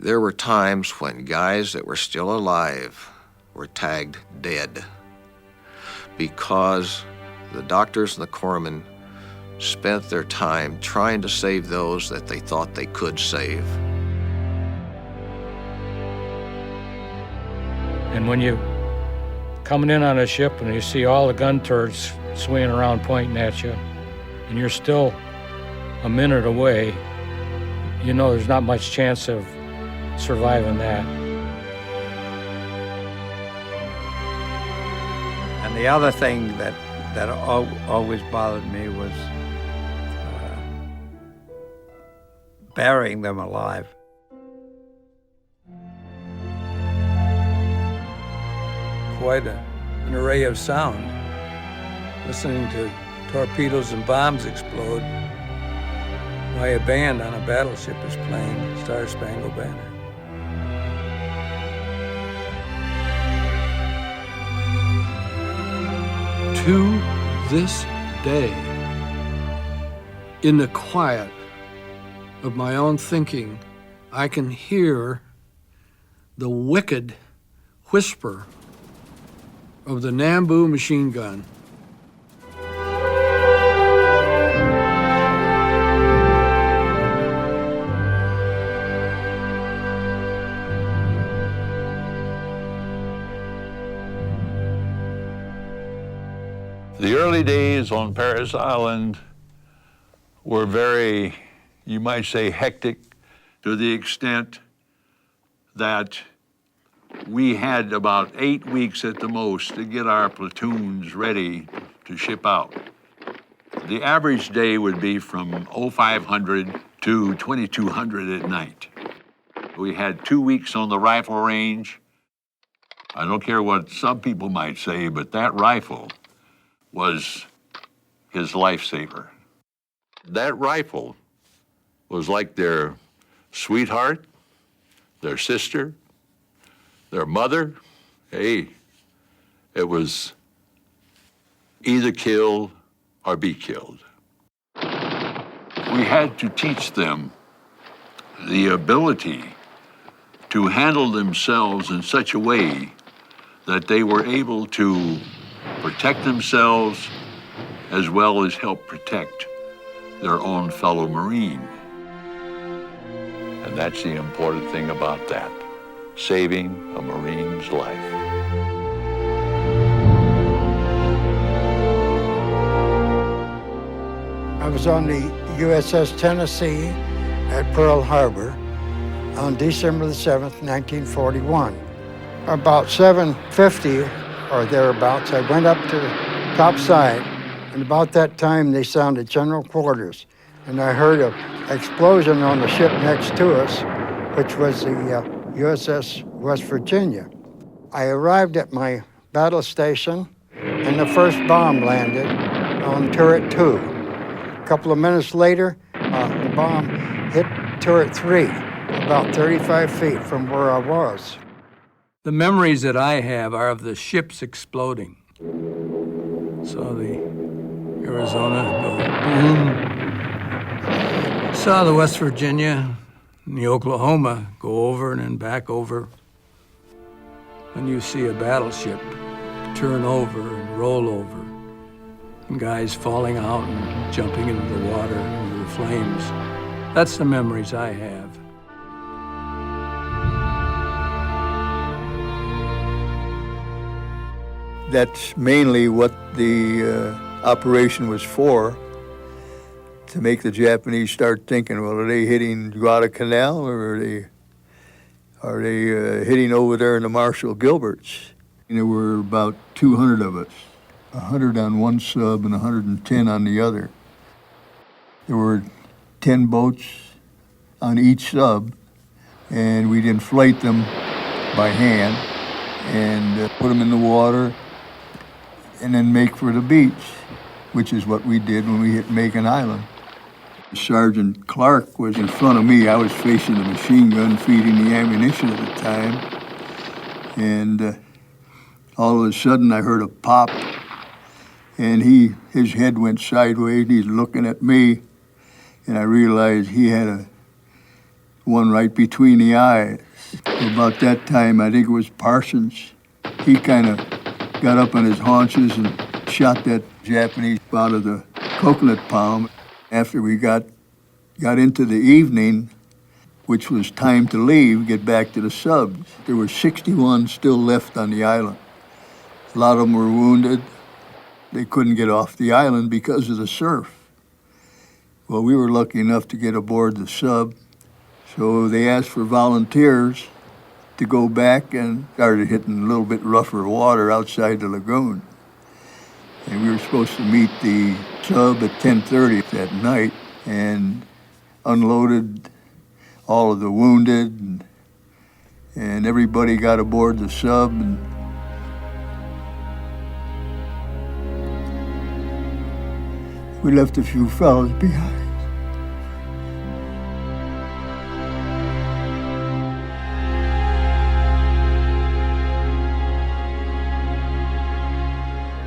There were times when guys that were still alive were tagged dead because the doctors and the corpsmen spent their time trying to save those that they thought they could save. And when you coming in on a ship and you see all the gun turrets swinging around pointing at you, and you're still a minute away, you know there's not much chance of surviving that. And the other thing that always bothered me was burying them alive. Quite an array of sound. Listening to torpedoes and bombs explode while a band on a battleship is playing Star Spangled Banner. To this day, in the quiet of my own thinking, I can hear the wicked whisper of the Nambu machine gun. The early days on Paris Island were very, you might say, hectic, to the extent that we had about 8 weeks at the most to get our platoons ready to ship out. The average day would be from 0500 to 2200 at night. We had 2 weeks on the rifle range. I don't care what some people might say, but that rifle was his lifesaver. That rifle was like their sweetheart, their sister, their mother. Hey, it was either kill or be killed. We had to teach them the ability to handle themselves in such a way that they were able to protect themselves as well as help protect their own fellow Marine. And that's the important thing about that, saving a Marine's life. I was on the USS Tennessee at Pearl Harbor on December the 7th, 1941. About 7:50 or thereabouts, I went up to the top side, and about that time they sounded general quarters, and I heard an explosion on the ship next to us, which was the USS West Virginia. I arrived at my battle station, and the first bomb landed on turret 2. A couple of minutes later, the bomb hit turret 3, about 35 feet from where I was. The memories that I have are of the ships exploding. Saw the Arizona go boom. Saw the West Virginia and the Oklahoma go over and then back over. When you see a battleship turn over and roll over, and guys falling out and jumping into the water, into the flames, that's the memories I have. That's mainly what the operation was for, to make the Japanese start thinking, well, are they hitting Guadalcanal or are they hitting over there in the Marshall Gilberts? And there were about 200 of us, 100 on one sub and 110 on the other. There were 10 boats on each sub, and we'd inflate them by hand and put them in the water and then make for the beach, which is what we did when we hit Macon Island. Sergeant Clark was in front of me. I was facing the machine gun, feeding the ammunition at the time. And all of a sudden I heard a pop, and his head went sideways, and he's looking at me, and I realized he had a one right between the eyes. About that time, I think it was Parsons, he kind of got up on his haunches and shot that Japanese out of the coconut palm. After we got into the evening, which was time to leave, get back to the subs, there were 61 still left on the island. A lot of them were wounded. They couldn't get off the island because of the surf. Well, we were lucky enough to get aboard the sub, so they asked for volunteers to go back and started hitting a little bit rougher water outside the lagoon. And we were supposed to meet the sub at 10:30 that night and unloaded all of the wounded, and everybody got aboard the sub. And we left a few fellas behind.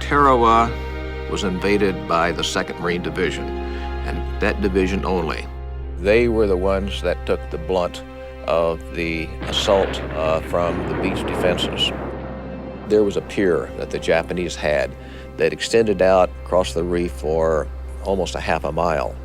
Tarawa was invaded by the 2nd Marine Division, and that division only. They were the ones that took the blunt of the assault from the beach defenses. There was a pier that the Japanese had that extended out across the reef for almost a half a mile.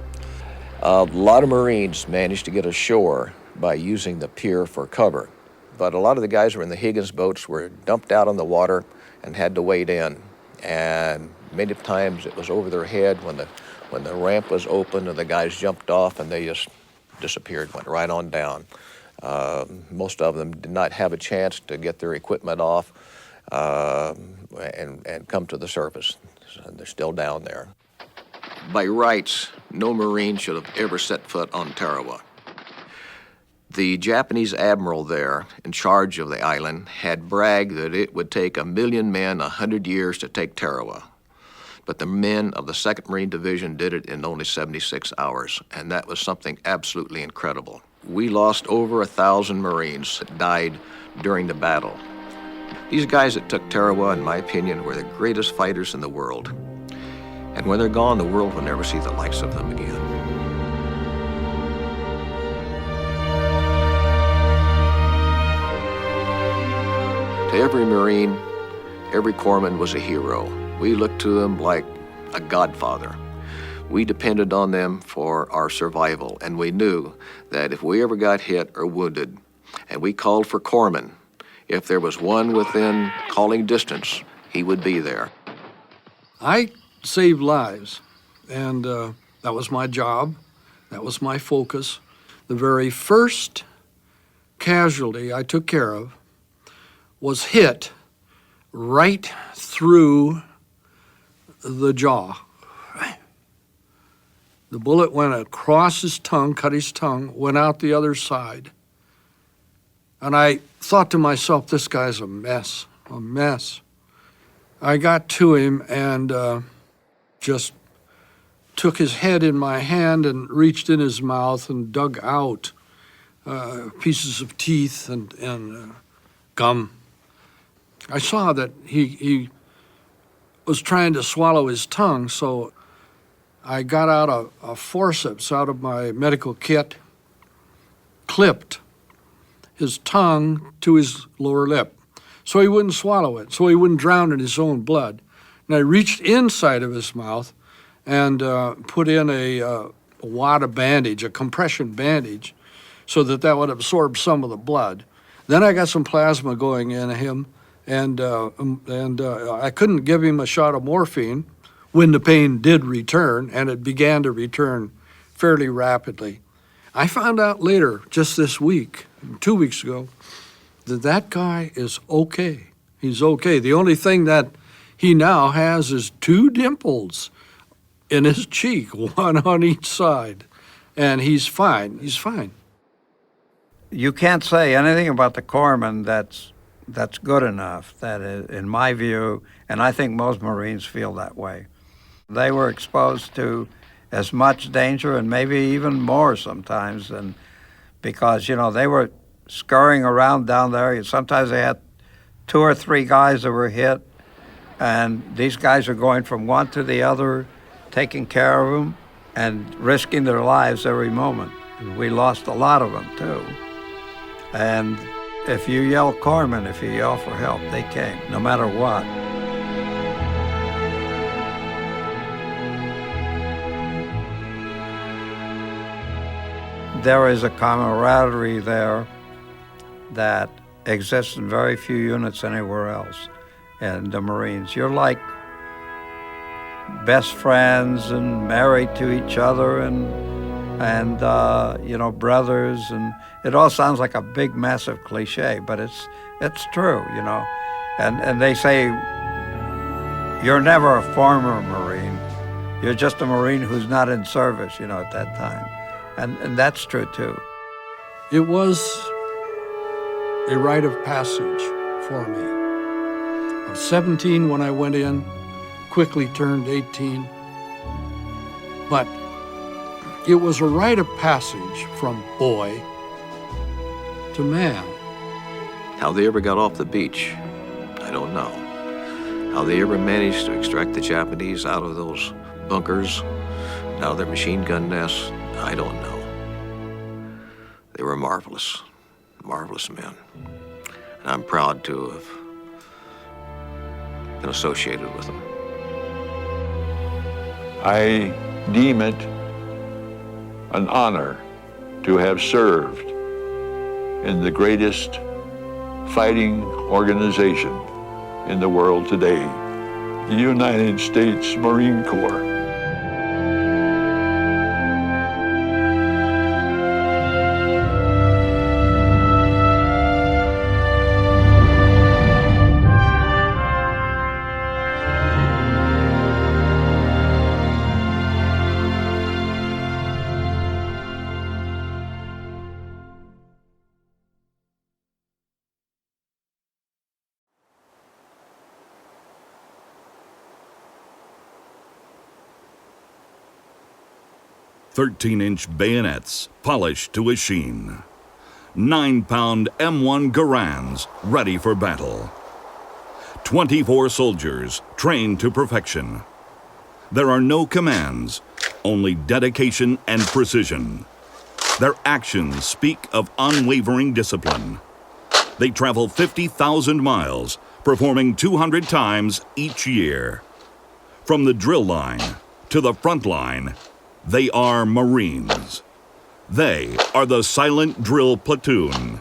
A lot of Marines managed to get ashore by using the pier for cover, but a lot of the guys who were in the Higgins boats were dumped out on the water and had to wade in. And many times it was over their head when the ramp was open and the guys jumped off and they just disappeared, went right on down. Most of them did not have a chance to get their equipment off and come to the surface. So they're still down there. By rights, no Marine should have ever set foot on Tarawa. The Japanese admiral there, in charge of the island, had bragged that it would take 1 million men 100 years to take Tarawa. But the men of the 2nd Marine Division did it in only 76 hours, and that was something absolutely incredible. We lost over 1,000 Marines that died during the battle. These guys that took Tarawa, in my opinion, were the greatest fighters in the world. And when they're gone, the world will never see the likes of them again. To every Marine, every corpsman was a hero. We looked to them like a godfather. We depended on them for our survival, and we knew that if we ever got hit or wounded, and we called for corpsmen, if there was one within calling distance, he would be there. I saved lives, and that was my job. That was my focus. The very first casualty I took care of was hit right through the jaw. The bullet went across his tongue, cut his tongue, went out the other side. And I thought to myself, this guy's a mess, a mess. I got to him and just took his head in my hand and reached in his mouth and dug out pieces of teeth and gum. I saw that he was trying to swallow his tongue, so I got out a forceps out of my medical kit, clipped his tongue to his lower lip, so he wouldn't swallow it, so he wouldn't drown in his own blood. And I reached inside of his mouth and put in a wad of bandage, a compression bandage, so that would absorb some of the blood. Then I got some plasma going in him, and I couldn't give him a shot of morphine when the pain did return, and it began to return fairly rapidly. I found out later, just this week, 2 weeks ago, that guy is okay. He's okay. The only thing that he now has is 2 dimples in his cheek, one on each side, and he's fine. He's fine. You can't say anything about the corpsman that's good enough. That is, in my view, and I think most Marines feel that way. They were exposed to as much danger and maybe even more sometimes, than because they were scurrying around down there. Sometimes they had 2 or 3 guys that were hit, and these guys are going from one to the other, taking care of them and risking their lives every moment. We lost a lot of them too. And if you yell corpsman, if you yell for help, they came, no matter what. There is a camaraderie there that exists in very few units anywhere else in the Marines. You're like best friends and married to each other and brothers, and it all sounds like a big, massive cliche, but it's true, And they say you're never a former Marine. You're just a Marine who's not in service, at that time. And that's true too. It was a rite of passage for me. I was 17 when I went in, quickly turned 18. But it was a rite of passage from boy to man. How they ever got off the beach, I don't know. How they ever managed to extract the Japanese out of those bunkers, out of their machine gun nests, I don't know. They were marvelous, marvelous men. And I'm proud to have been associated with them. I deem it an honor to have served in the greatest fighting organization in the world today, the United States Marine Corps. "13-inch bayonets polished to a sheen. 9-pound M1 Garands ready for battle. 24 soldiers trained to perfection. There are no commands, only dedication and precision. Their actions speak of unwavering discipline. They travel 50,000 miles, performing 200 times each year. From the drill line to the front line, they are Marines. They are the Silent Drill Platoon.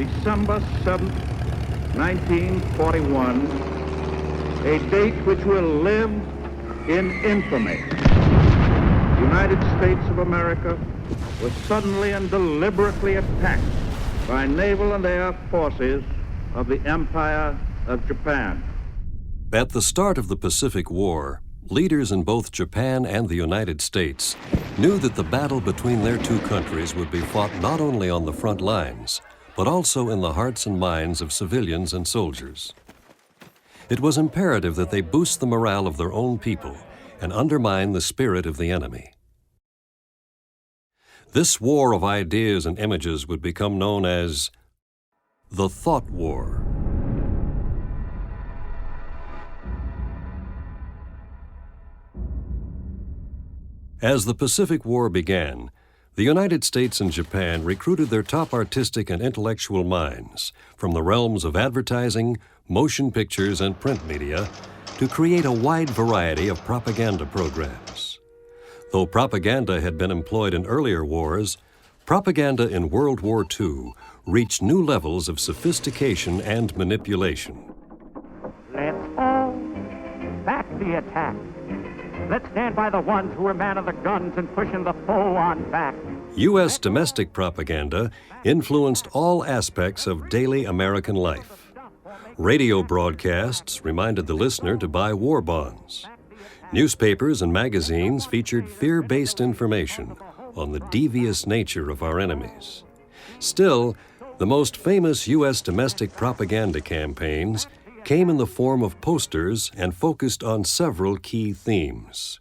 December 7th, 1941, a date which will live in infamy. The United States of America was suddenly and deliberately attacked by naval and air forces of the Empire of Japan. At the start of the Pacific War, leaders in both Japan and the United States knew that the battle between their two countries would be fought not only on the front lines, but also in the hearts and minds of civilians and soldiers. It was imperative that they boost the morale of their own people and undermine the spirit of the enemy. This war of ideas and images would become known as the Throught War. As the Pacific War began, the United States and Japan recruited their top artistic and intellectual minds from the realms of advertising, motion pictures, and print media to create a wide variety of propaganda programs. Though propaganda had been employed in earlier wars, propaganda in World War II reached new levels of sophistication and manipulation. Let's all back the attack. Let's stand by the ones who are man of the guns and pushing the foe on back. U.S. domestic propaganda influenced all aspects of daily American life. Radio broadcasts reminded the listener to buy war bonds. Newspapers and magazines featured fear-based information on the devious nature of our enemies. Still, the most famous U.S. domestic propaganda campaigns came in the form of posters and focused on several key themes.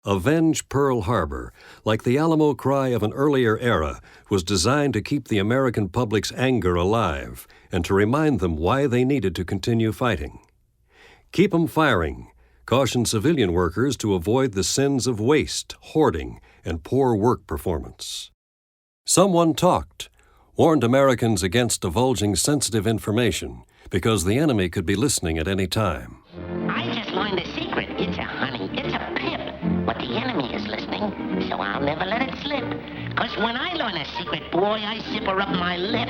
Avenge Pearl Harbor, like the Alamo cry of an earlier era, was designed to keep the American public's anger alive and to remind them why they needed to continue fighting. Keep 'em firing cautioned civilian workers to avoid the sins of waste, hoarding, and poor work performance. Someone Talked warned Americans against divulging sensitive information because the enemy could be listening at any time. I just learned a secret. It's a honey. It's a pip. But the enemy is listening, so I'll never let it slip. 'Cause when I learn a secret, boy, I zipper up my lip.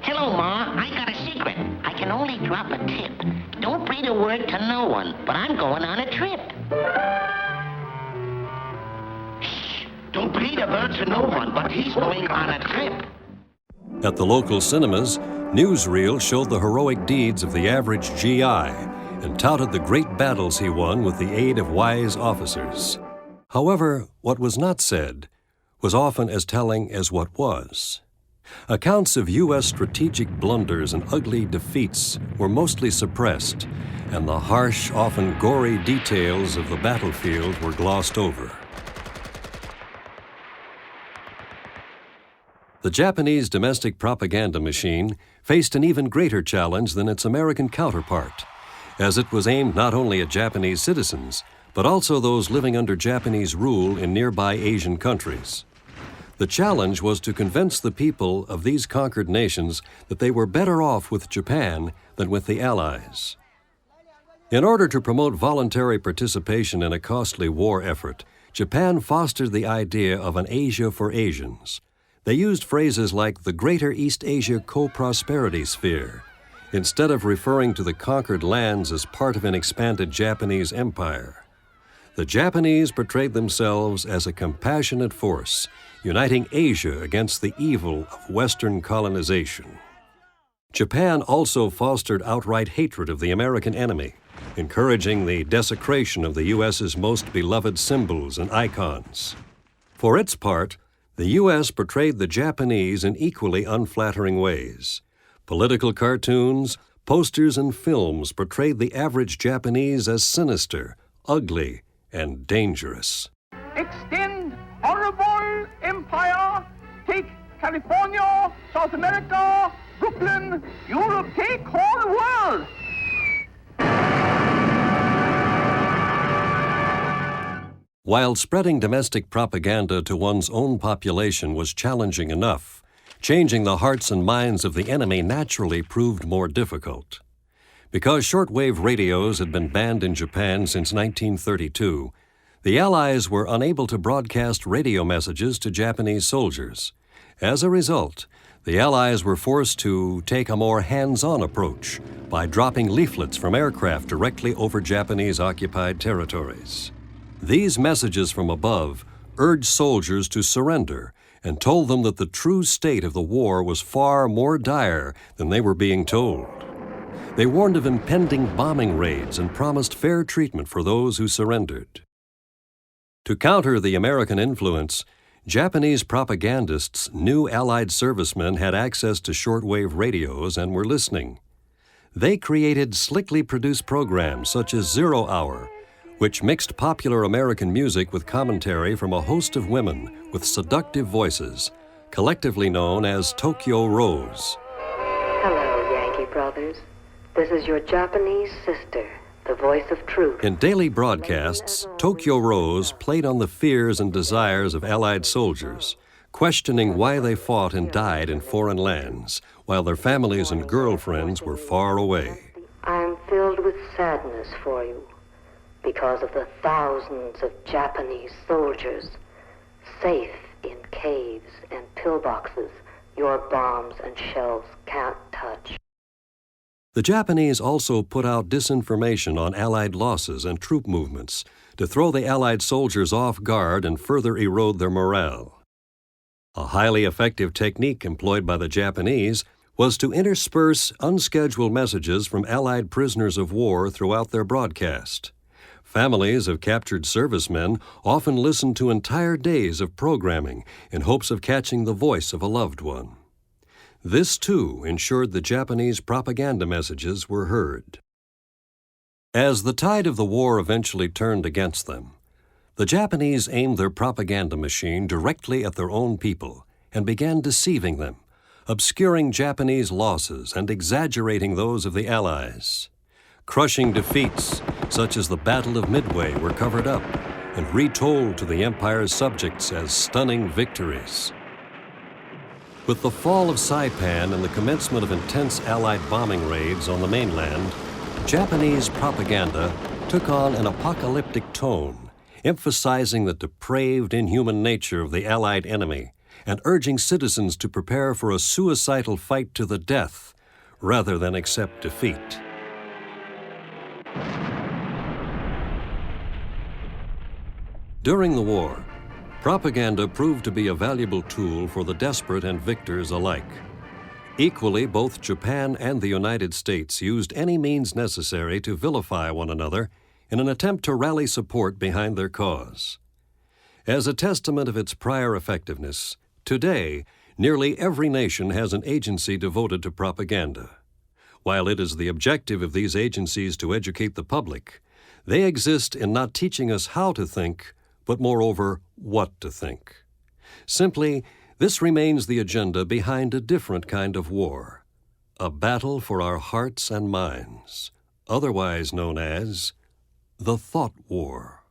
Hello, Ma. I got a secret. I can only drop a tip. Don't breathe a word to no one, but I'm going on a trip. Shh. Don't breathe a word to no one, but he's going on a trip. At the local cinemas, newsreels showed the heroic deeds of the average GI and touted the great battles he won with the aid of wise officers. However, what was not said was often as telling as what was. Accounts of U.S. strategic blunders and ugly defeats were mostly suppressed, and the harsh, often gory details of the battlefield were glossed over. The Japanese domestic propaganda machine faced an even greater challenge than its American counterpart, as it was aimed not only at Japanese citizens, but also those living under Japanese rule in nearby Asian countries. The challenge was to convince the people of these conquered nations that they were better off with Japan than with the Allies. In order to promote voluntary participation in a costly war effort, Japan fostered the idea of an Asia for Asians. They used phrases like the Greater East Asia Co-Prosperity Sphere, instead of referring to the conquered lands as part of an expanded Japanese empire. The Japanese portrayed themselves as a compassionate force, uniting Asia against the evil of Western colonization. Japan also fostered outright hatred of the American enemy, encouraging the desecration of the U.S.'s most beloved symbols and icons. For its part, the U.S. portrayed the Japanese in equally unflattering ways. Political cartoons, posters, and films portrayed the average Japanese as sinister, ugly, and dangerous. Extend horrible empire. Take California, South America, Brooklyn, Europe. Take whole world. While spreading domestic propaganda to one's own population was challenging enough, changing the hearts and minds of the enemy naturally proved more difficult. Because shortwave radios had been banned in Japan since 1932, the Allies were unable to broadcast radio messages to Japanese soldiers. As a result, the Allies were forced to take a more hands-on approach by dropping leaflets from aircraft directly over Japanese-occupied territories. These messages from above urged soldiers to surrender and told them that the true state of the war was far more dire than they were being told. They warned of impending bombing raids and promised fair treatment for those who surrendered. To counter the American influence, Japanese propagandists knew Allied servicemen had access to shortwave radios and were listening. They created slickly produced programs such as 0 Hour, which mixed popular American music with commentary from a host of women with seductive voices, collectively known as Tokyo Rose. Hello, Yankee brothers. This is your Japanese sister, the voice of truth. In daily broadcasts, Tokyo Rose played on the fears and desires of Allied soldiers, questioning why they fought and died in foreign lands, while their families and girlfriends were far away. I am filled with sadness for you, because of the thousands of Japanese soldiers safe in caves and pillboxes your bombs and shells can't touch. The Japanese also put out disinformation on Allied losses and troop movements to throw the Allied soldiers off guard and further erode their morale. A highly effective technique employed by the Japanese was to intersperse unscheduled messages from Allied prisoners of war throughout their broadcast. Families of captured servicemen often listened to entire days of programming in hopes of catching the voice of a loved one. This, too, ensured the Japanese propaganda messages were heard. As the tide of the war eventually turned against them, the Japanese aimed their propaganda machine directly at their own people and began deceiving them, obscuring Japanese losses and exaggerating those of the Allies. Crushing defeats, such as the Battle of Midway, were covered up and retold to the Empire's subjects as stunning victories. With the fall of Saipan and the commencement of intense Allied bombing raids on the mainland, Japanese propaganda took on an apocalyptic tone, emphasizing the depraved, inhuman nature of the Allied enemy and urging citizens to prepare for a suicidal fight to the death rather than accept defeat. During the war, propaganda proved to be a valuable tool for the desperate and victors alike. Equally, both Japan and the United States used any means necessary to vilify one another in an attempt to rally support behind their cause. As a testament of its prior effectiveness, today, nearly every nation has an agency devoted to propaganda. While it is the objective of these agencies to educate the public, they exist in not teaching us how to think, but moreover, what to think. Simply, this remains the agenda behind a different kind of war, a battle for our hearts and minds, otherwise known as the Thought War.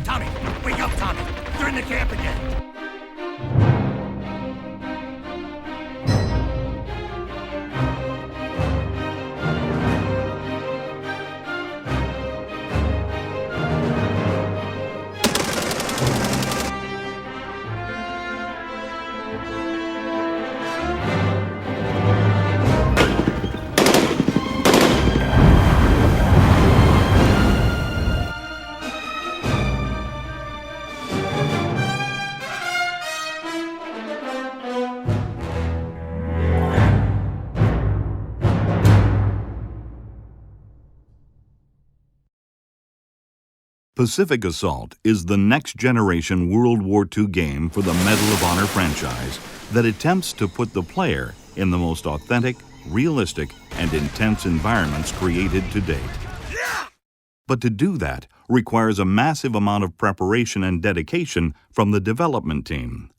Tommy! Wake up, Tommy! They're in the camp again! Pacific Assault is the next-generation World War II game for the Medal of Honor franchise that attempts to put the player in the most authentic, realistic, and intense environments created to date. But to do that requires a massive amount of preparation and dedication from the development team.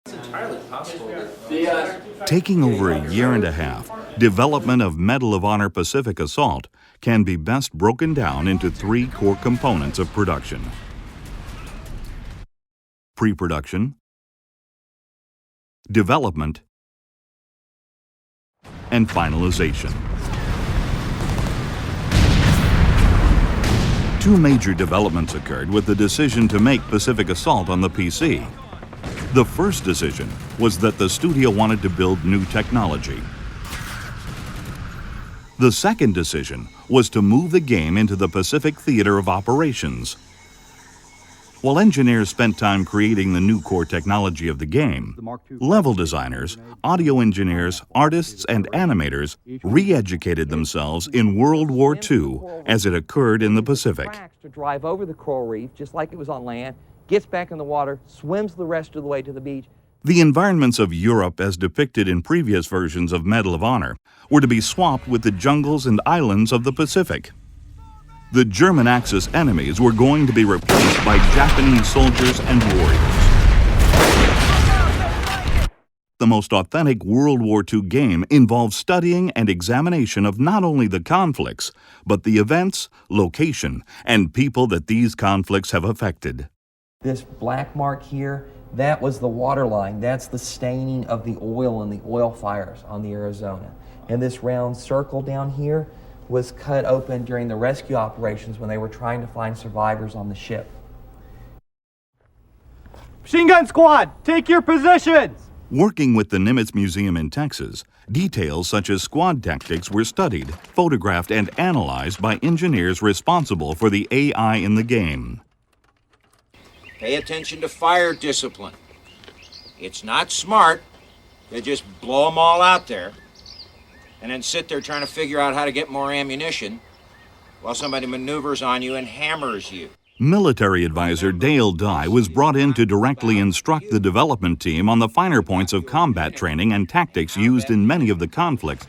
It's entirely possible that Taking over a year and a half, development of Medal of Honor Pacific Assault can be best broken down into three core components of production: pre-production, development, and finalization. Two major developments occurred with the decision to make Pacific Assault on the PC. The first decision was that the studio wanted to build new technology. The second decision was to move the game into the Pacific Theater of Operations. While engineers spent time creating the new core technology of the game, level designers, audio engineers, artists, and animators re-educated themselves in World War II as it occurred in the Pacific. To drive over the coral reef, just like it was on land, gets back in the water, swims the rest of the way to the beach. The environments of Europe, as depicted in previous versions of Medal of Honor, were to be swapped with the jungles and islands of the Pacific. The German Axis enemies were going to be replaced by Japanese soldiers and warriors. The most authentic World War II game involves studying and examination of not only the conflicts, but the events, location, and people that these conflicts have affected. This black mark here, that was the water line. That's the staining of the oil in the oil fires on the Arizona. And this round circle down here was cut open during the rescue operations when they were trying to find survivors on the ship. Machine gun squad, take your positions! Working with the Nimitz Museum in Texas, details such as squad tactics were studied, photographed, and analyzed by engineers responsible for the AI in the game. Pay attention to fire discipline. It's not smart to just blow them all out there and then sit there trying to figure out how to get more ammunition while somebody maneuvers on you and hammers you. Military advisor Dale Dye was brought in to directly instruct the development team on the finer points of combat training and tactics used in many of the conflicts.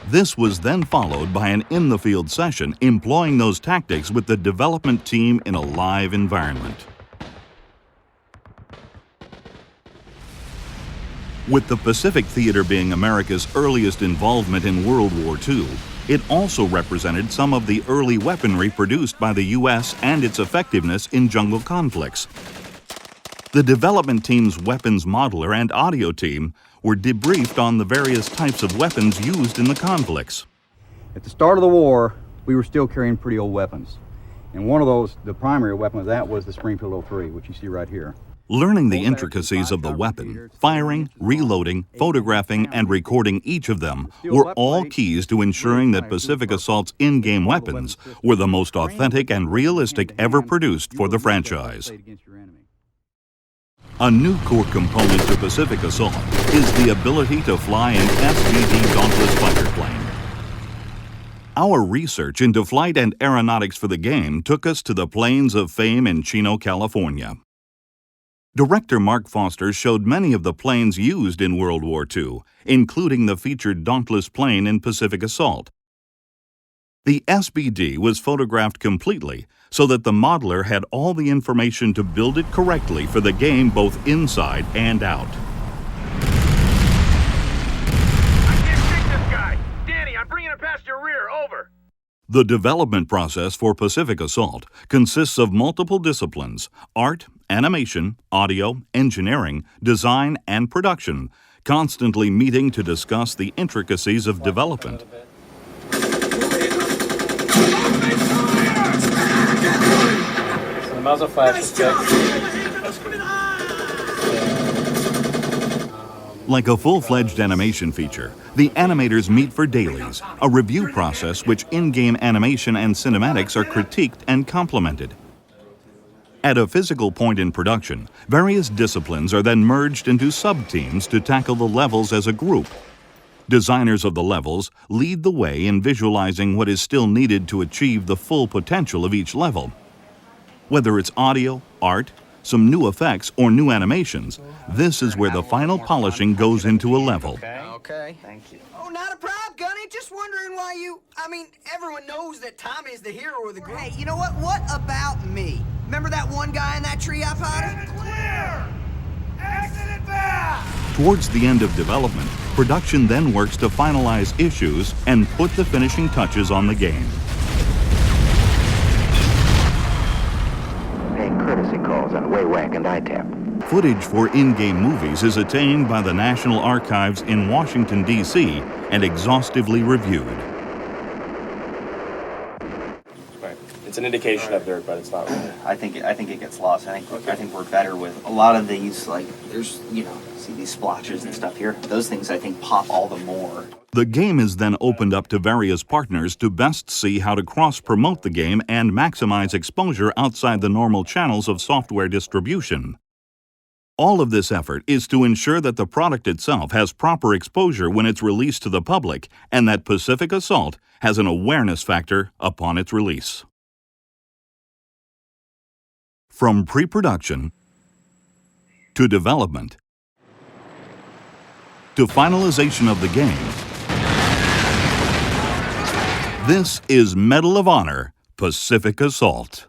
This was then followed by an in-the-field session employing those tactics with the development team in a live environment. With the Pacific Theater being America's earliest involvement in World War II, it also represented some of the early weaponry produced by the U.S. and its effectiveness in jungle conflicts. The development team's weapons modeler and audio team were debriefed on the various types of weapons used in the conflicts. At the start of the war, we were still carrying pretty old weapons. And one of those, the primary weapon of that was the Springfield 03, which you see right here. Learning the intricacies of the weapon, firing, reloading, photographing, and recording each of them were all keys to ensuring that Pacific Assault's in-game weapons were the most authentic and realistic ever produced for the franchise. A new core component to Pacific Assault is the ability to fly an SBD Dauntless fighter plane. Our research into flight and aeronautics for the game took us to the Plains of Fame in Chino, California. Director Mark Foster showed many of the planes used in World War II, including the featured Dauntless plane in Pacific Assault. The SBD was photographed completely so that the modeler had all the information to build it correctly for the game both inside and out. I can't take this guy! Danny, I'm bringing him past your rear, over! The development process for Pacific Assault consists of multiple disciplines: art, animation, audio, engineering, design, and production, constantly meeting to discuss the intricacies of development. So the muzzle flash is fixed. Like a full-fledged animation feature, the animators meet for dailies, a review process which in-game animation and cinematics are critiqued and complemented. At a physical point in production, various disciplines are then merged into sub-teams to tackle the levels as a group. Designers of the levels lead the way in visualizing what is still needed to achieve the full potential of each level. Whether it's audio, art, some new effects, or new animations, this is where the final polishing goes into a level. Okay. Thank you. Oh, not a problem, Gunny. Just wondering why you... I mean, everyone knows that Tommy is the hero of the group. Hey, you know what? What about me? Remember that one guy in that tree I potted? Clear! Exit it back! Towards the end of development, production then works to finalize issues and put the finishing touches on the game. Paying courtesy calls on Waywank and ITAP. Footage for in-game movies is attained by the National Archives in Washington, D.C. and exhaustively reviewed. Right. It's an indication of dirt, but it's not really. I think it gets lost. I think we're better with a lot of these. Like there's see these splotches and stuff here. Those things I think pop all the more. The game is then opened up to various partners to best see how to cross-promote the game and maximize exposure outside the normal channels of software distribution. All of this effort is to ensure that the product itself has proper exposure when it's released to the public and that Pacific Assault has an awareness factor upon its release. From pre-production to development to finalization of the game, this is Medal of Honor Pacific Assault.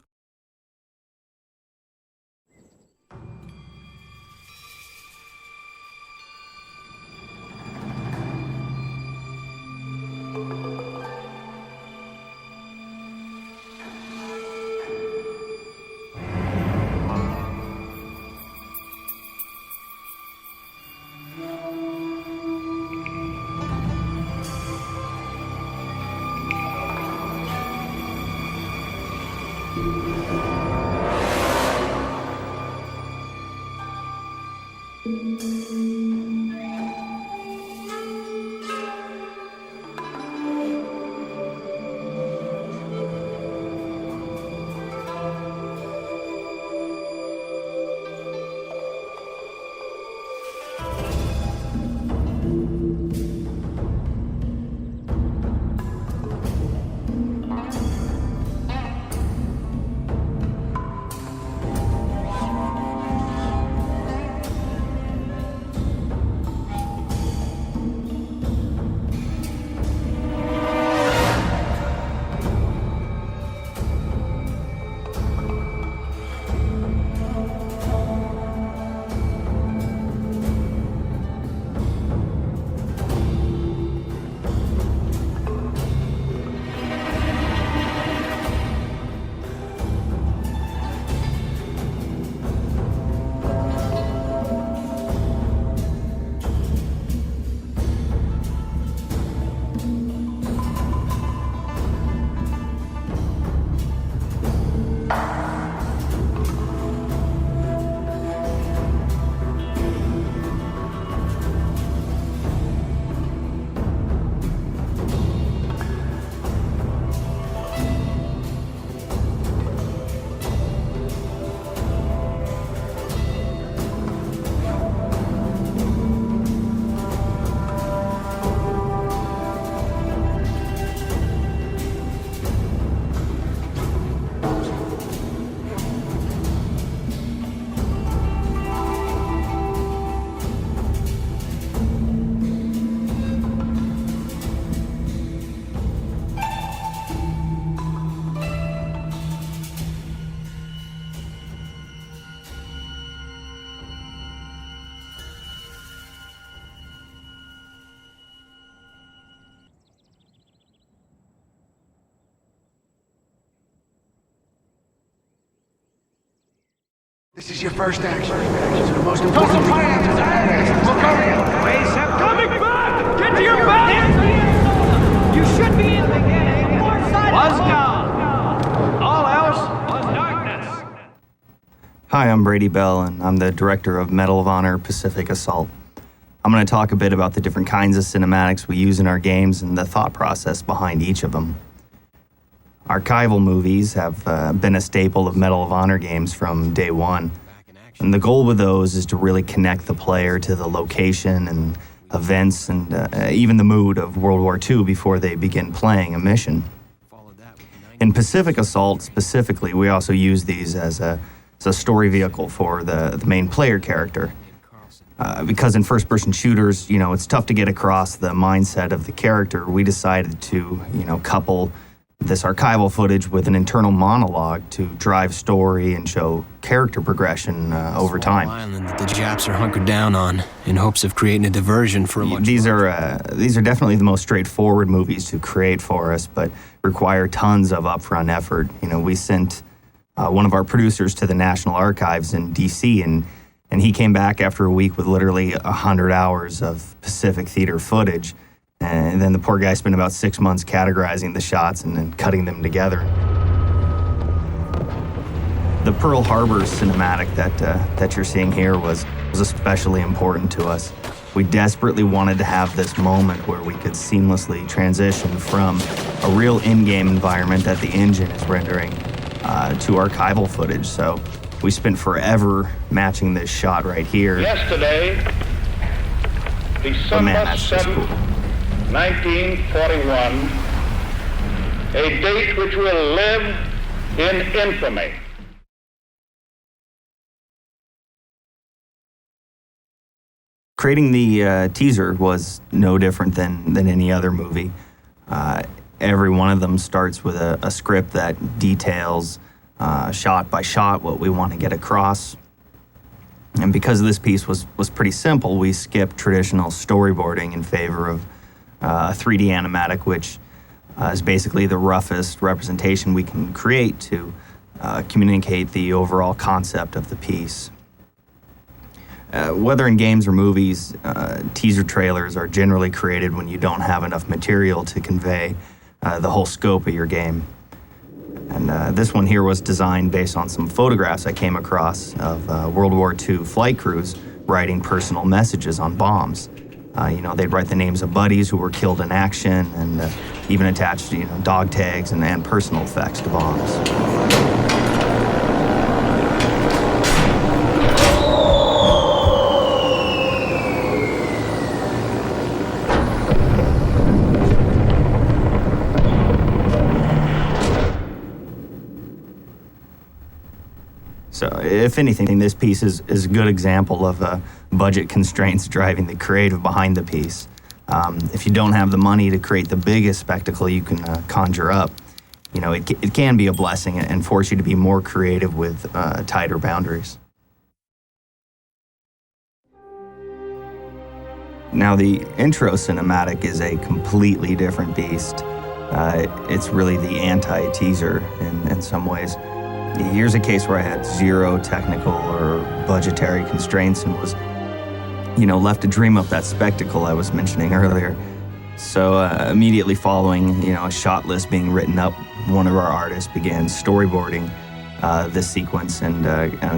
This is your first action. It's the most important part. Look over. Ways up. Coming back! Get to your back! You should be in the game. Was gone. All else was darkness. Hi, I'm Brady Bell, and I'm the director of Medal of Honor Pacific Assault. I'm going to talk a bit about the different kinds of cinematics we use in our games and the thought process behind each of them. Archival movies have been a staple of Medal of Honor games from day one. And the goal with those is to really connect the player to the location and events and even the mood of World War II before they begin playing a mission. In Pacific Assault specifically, we also use these as a story vehicle for the main player character. Because in first-person shooters, it's tough to get across the mindset of the character, we decided to, couple this archival footage with an internal monologue to drive story and show character progression over time. Island that the Japs are hunkered down on in hopes of creating a diversion for a much These are definitely the most straightforward movies to create for us, but require tons of upfront effort. We sent one of our producers to the National Archives in D.C. and he came back after a week with literally 100 hours of Pacific theater footage. And then the poor guy spent about 6 months categorizing the shots and then cutting them together. The Pearl Harbor cinematic that you're seeing here was especially important to us. We desperately wanted to have this moment where we could seamlessly transition from a real in-game environment that the engine is rendering to archival footage. So we spent forever matching this shot right here. Yesterday, December 7th, 1941, a date which will live in infamy. Creating the teaser was no different than any other movie. Every one of them starts with a script that details shot by shot what we want to get across. And because this piece was pretty simple, we skipped traditional storyboarding in favor of a 3D animatic, which is basically the roughest representation we can create to communicate the overall concept of the piece. Whether in games or movies, teaser trailers are generally created when you don't have enough material to convey the whole scope of your game. And this one here was designed based on some photographs I came across of World War II flight crews writing personal messages on bombs. They'd write the names of buddies who were killed in action and even attached, dog tags and personal effects to bombs. So if anything, this piece is a good example of budget constraints driving the creative behind the piece. If you don't have the money to create the biggest spectacle you can conjure up, it can be a blessing and force you to be more creative with tighter boundaries. Now, the intro cinematic is a completely different beast. It's really the anti-teaser in some ways. Here's a case where I had zero technical or budgetary constraints and was, left to dream up that spectacle I was mentioning earlier. So immediately following, a shot list being written up, one of our artists began storyboarding this sequence and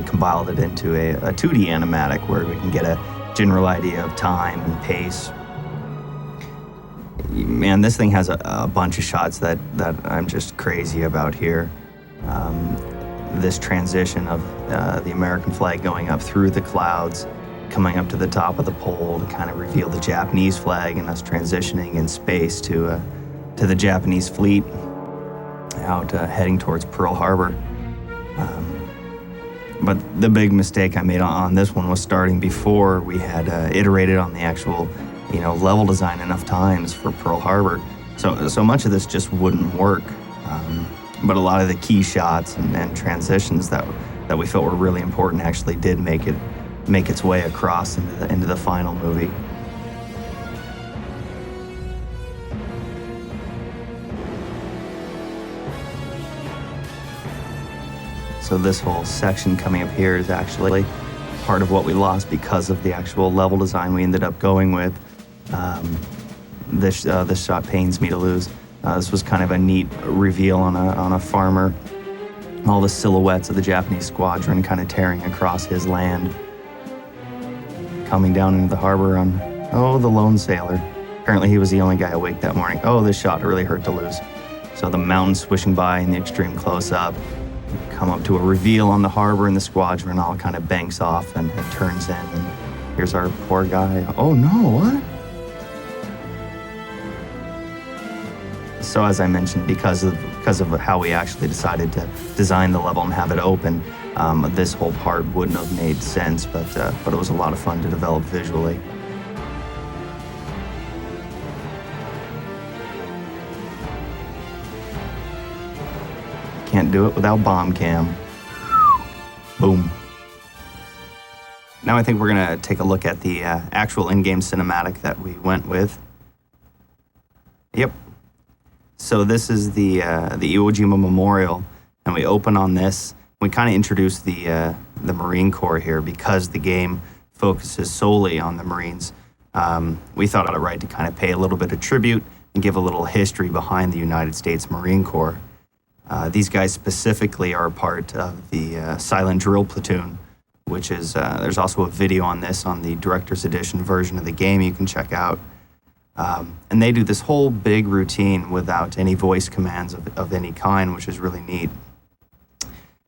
compiled it into a 2D animatic where we can get a general idea of time and pace. Man, this thing has a bunch of shots that I'm just crazy about here. This transition of the American flag going up through the clouds, coming up to the top of the pole to kind of reveal the Japanese flag, and us transitioning in space to the Japanese fleet out heading towards Pearl Harbor. But the big mistake I made on this one was starting before we had iterated on the actual, level design enough times for Pearl Harbor. So much of this just wouldn't work. But a lot of the key shots and transitions that we felt were really important actually did make its way across into the final movie. So this whole section coming up here is actually part of what we lost because of the actual level design we ended up going with. This shot pains me to lose. This was kind of a neat reveal on a farmer. All the silhouettes of the Japanese squadron kind of tearing across his land. Coming down into the harbor on, the lone sailor. Apparently he was the only guy awake that morning. This shot really hurt to lose. So the mountains swishing by in the extreme close-up. Come up to a reveal on the harbor and the squadron all kind of banks off and turns in. And here's our poor guy. Oh no, what? So as I mentioned, because of how we actually decided to design the level and have it open, this whole part wouldn't have made sense, but it was a lot of fun to develop visually. Can't do it without bomb cam. Boom. Now I think we're gonna take a look at the actual in-game cinematic that we went with. Yep. So this is the Iwo Jima Memorial, and we open on this. We kind of introduce the Marine Corps here because the game focuses solely on the Marines. We thought it right to kind of pay a little bit of tribute and give a little history behind the United States Marine Corps. These guys specifically are a part of the Silent Drill Platoon, which is, there's also a video on this on the Director's Edition version of the game you can check out. And they do this whole big routine without any voice commands of any kind, which is really neat.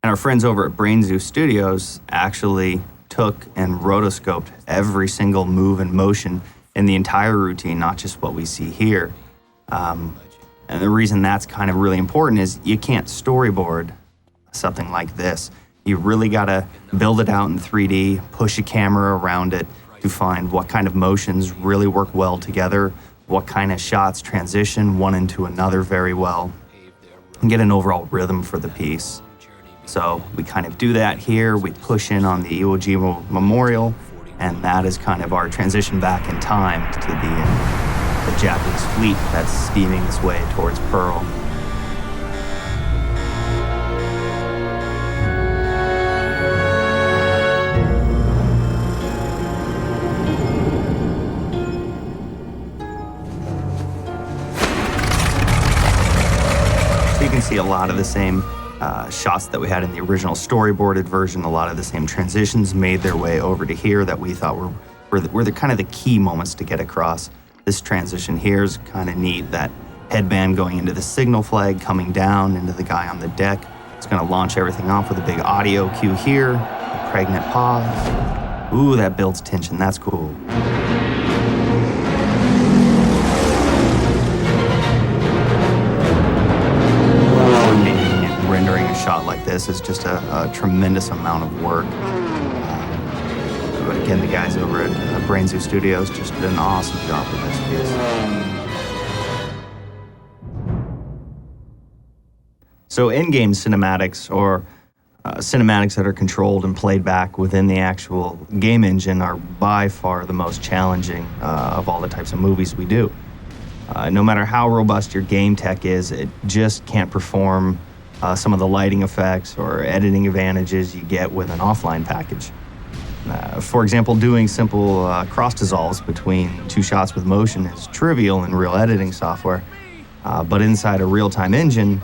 And our friends over at Brainzoo Studios actually took and rotoscoped every single move and motion in the entire routine, not just what we see here. And the reason that's kind of really important is you can't storyboard something like this. You really gotta build it out in 3D, push a camera around it to find what kind of motions really work well together, what kind of shots transition one into another very well, and get an overall rhythm for the piece. So we kind of do that here. We push in on the Iwo Jima Memorial, and that is kind of our transition back in time to the Japanese fleet that's steaming its way towards Pearl. So you can see a lot of the same shots that we had in the original storyboarded version. A lot of the same transitions made their way over to here that we thought were the kind of the key moments to get across. This transition here is kind of neat. That headband going into the signal flag, coming down into the guy on the deck. It's going to launch everything off with a big audio cue here, a pregnant pause. Ooh, that builds tension. That's cool. Rendering a shot like this is just a tremendous amount of work. But again, the guys over at Brainzoo Studios just did an awesome job with this piece. So in-game cinematics, or cinematics that are controlled and played back within the actual game engine, are by far the most challenging of all the types of movies we do. No matter how robust your game tech is, it just can't perform some of the lighting effects or editing advantages you get with an offline package. For example, doing simple cross dissolves between two shots with motion is trivial in real editing software, but inside a real-time engine,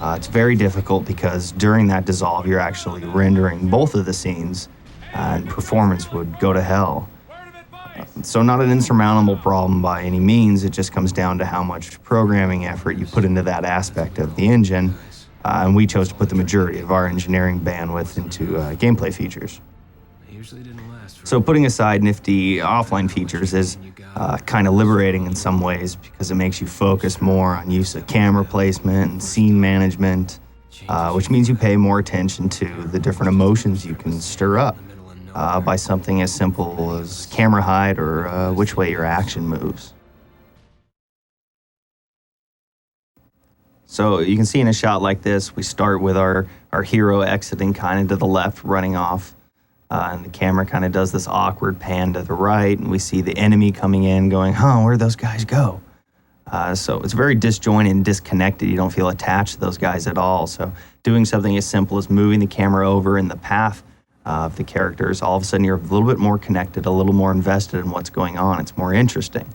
it's very difficult because during that dissolve, you're actually rendering both of the scenes, and performance would go to hell. So not an insurmountable problem by any means. It just comes down to how much programming effort you put into that aspect of the engine, and we chose to put the majority of our engineering bandwidth into gameplay features. So putting aside nifty offline features is kind of liberating in some ways, because it makes you focus more on use of camera placement and scene management, which means you pay more attention to the different emotions you can stir up by something as simple as camera height or which way your action moves. So you can see in a shot like this, we start with our hero exiting kind of to the left, running off. And the camera kind of does this awkward pan to the right, and we see the enemy coming in going, where'd those guys go? So it's very disjointed and disconnected. You don't feel attached to those guys at all. So doing something as simple as moving the camera over in the path of the characters, all of a sudden you're a little bit more connected, a little more invested in what's going on. It's more interesting.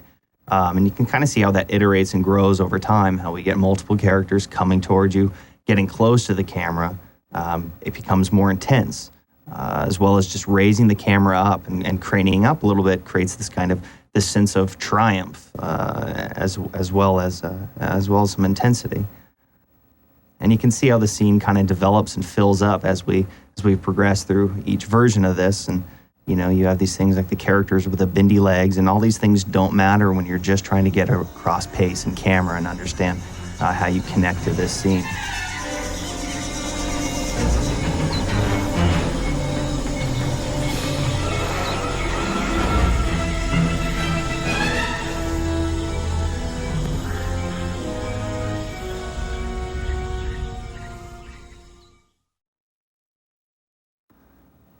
And you can kind of see how that iterates and grows over time, how we get multiple characters coming towards you, getting close to the camera. It becomes more intense. As well as just raising the camera up and craning up a little bit creates this sense of triumph, as well as some intensity. And you can see how the scene kind of develops and fills up as we progress through each version of this. And you have these things like the characters with the bendy legs, and all these things don't matter when you're just trying to get across pace and camera and understand how you connect to this scene.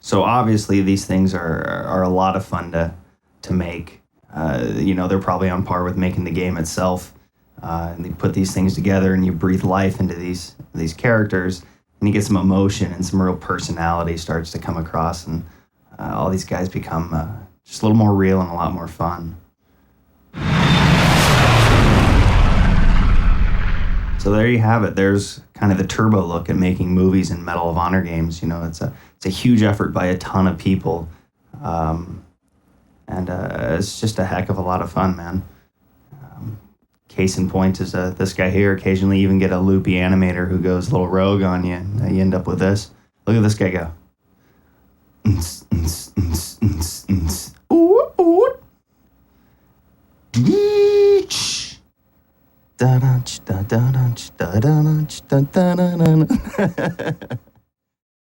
So obviously these things are a lot of fun to make. They're probably on par with making the game itself. And you put these things together and you breathe life into these characters, and you get some emotion and some real personality starts to come across, and all these guys become just a little more real and a lot more fun. So there you have it. There's kind of the turbo look at making movies and Medal of Honor games. You know, it's a huge effort by a ton of people. And it's just a heck of a lot of fun, man. Case in point is this guy here. Occasionally even get a loopy animator who goes a little rogue on you, and you end up with this. Look at this guy go. Ooh, ooh. Da-da-ch, da-da-ch, da-da-ch, da-da-ch, da-da-da-da.